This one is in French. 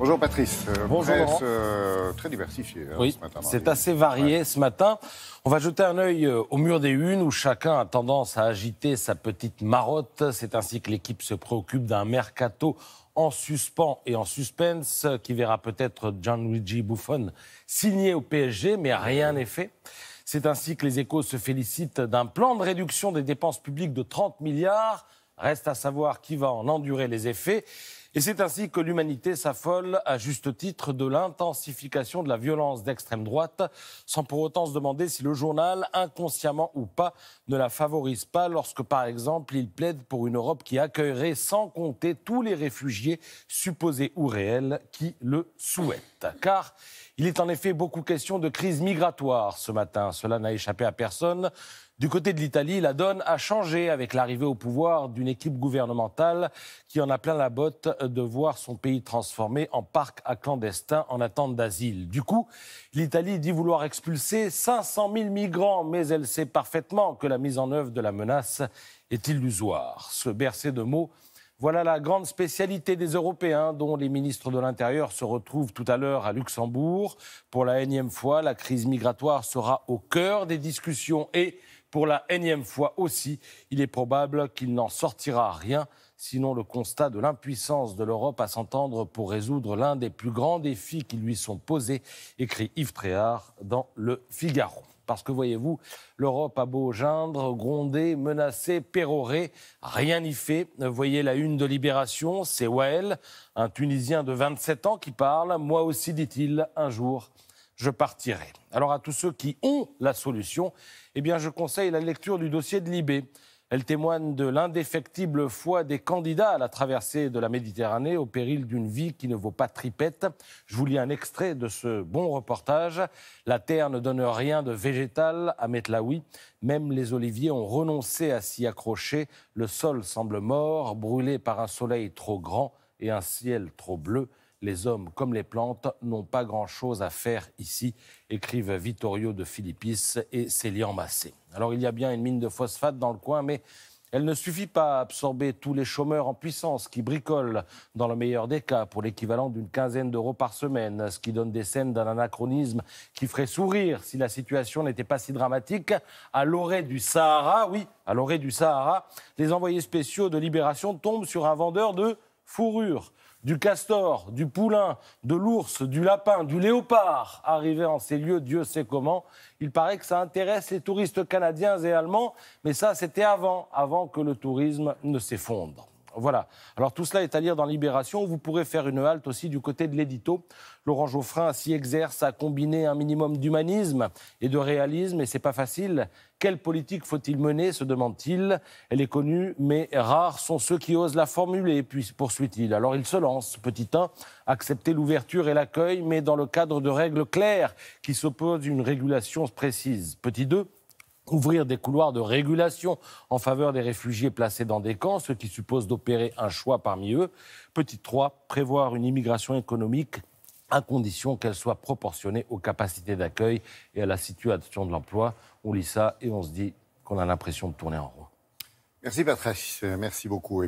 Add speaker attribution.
Speaker 1: Bonjour Patrice.
Speaker 2: Bonjour
Speaker 1: Presse
Speaker 2: Laurent.
Speaker 1: très diversifiée
Speaker 2: Oui,
Speaker 1: ce matin.
Speaker 2: c'est assez varié ce matin. On va jeter un œil au mur des unes où chacun a tendance à agiter sa petite marotte. C'est ainsi que l'équipe se préoccupe d'un mercato en suspens et en suspense qui verra peut-être Gianluigi Buffon signer au PSG, mais rien n'est fait. C'est ainsi que les Échos se félicitent d'un plan de réduction des dépenses publiques de 30 milliards. Reste à savoir qui va en endurer les effets. Et c'est ainsi que l'humanité s'affole, à juste titre, de l'intensification de la violence d'extrême droite, sans pour autant se demander si le journal, inconsciemment ou pas, ne la favorise pas lorsque, par exemple, il plaide pour une Europe qui accueillerait sans compter tous les réfugiés, supposés ou réels, qui le souhaitent. Car il est en effet beaucoup question de crise migratoire ce matin. Cela n'a échappé à personne. Du côté de l'Italie, la donne a changé avec l'arrivée au pouvoir d'une équipe gouvernementale qui en a plein la botte de voir son pays transformé en parc à clandestins en attente d'asile. Du coup, l'Italie dit vouloir expulser 500 000 migrants, mais elle sait parfaitement que la mise en œuvre de la menace est illusoire. Se bercer de mots, voilà la grande spécialité des Européens, dont les ministres de l'Intérieur se retrouvent tout à l'heure à Luxembourg. Pour la énième fois, la crise migratoire sera au cœur des discussions et, pour la énième fois aussi, il est probable qu'il n'en sortira rien, sinon le constat de l'impuissance de l'Europe à s'entendre pour résoudre l'un des plus grands défis qui lui sont posés, écrit Yves Tréhard dans Le Figaro. Parce que, voyez-vous, l'Europe a beau geindre, gronder, menacer, pérorer, rien n'y fait. Voyez la une de Libération, c'est Wael, un Tunisien de 27 ans qui parle. Moi aussi, dit-il, un jour, je partirai. Alors à tous ceux qui ont la solution, eh bien je conseille la lecture du dossier de Libé. Elle témoigne de l'indéfectible foi des candidats à la traversée de la Méditerranée au péril d'une vie qui ne vaut pas tripette. Je vous lis un extrait de ce bon reportage. La terre ne donne rien de végétal à Metlaoui. Même les oliviers ont renoncé à s'y accrocher. Le sol semble mort, brûlé par un soleil trop grand et un ciel trop bleu. Les hommes, comme les plantes, n'ont pas grand-chose à faire ici, écrivent Vittorio de Philippis et Célian Massé. Alors, il y a bien une mine de phosphate dans le coin, mais elle ne suffit pas à absorber tous les chômeurs en puissance qui bricolent, dans le meilleur des cas, pour l'équivalent d'une quinzaine d'euros par semaine, ce qui donne des scènes d'un anachronisme qui ferait sourire si la situation n'était pas si dramatique. À l'orée du Sahara, oui, à l'orée du Sahara, les envoyés spéciaux de Libération tombent sur un vendeur de fourrure. Du castor, du poulain, de l'ours, du lapin, du léopard, arrivé en ces lieux, Dieu sait comment. Il paraît que ça intéresse les touristes canadiens et allemands, mais ça, c'était avant que le tourisme ne s'effondre. Voilà. Alors tout cela est à lire dans Libération. Vous pourrez faire une halte aussi du côté de l'édito. Laurent Geoffrin s'y exerce à combiner un minimum d'humanisme et de réalisme, et c'est pas facile. Quelle politique faut-il mener, se demande-t-il. Elle est connue, mais rares sont ceux qui osent la formuler, puis poursuit-il. Alors il se lance, petit 1, accepter l'ouverture et l'accueil, mais dans le cadre de règles claires qui s'opposent à une régulation précise. Petit 2, ouvrir des couloirs de régulation en faveur des réfugiés placés dans des camps, ce qui suppose d'opérer un choix parmi eux. Petit 3, prévoir une immigration économique à condition qu'elle soit proportionnée aux capacités d'accueil et à la situation de l'emploi. On lit ça et on se dit qu'on a l'impression de tourner en rond.
Speaker 1: Merci Patrice, merci beaucoup.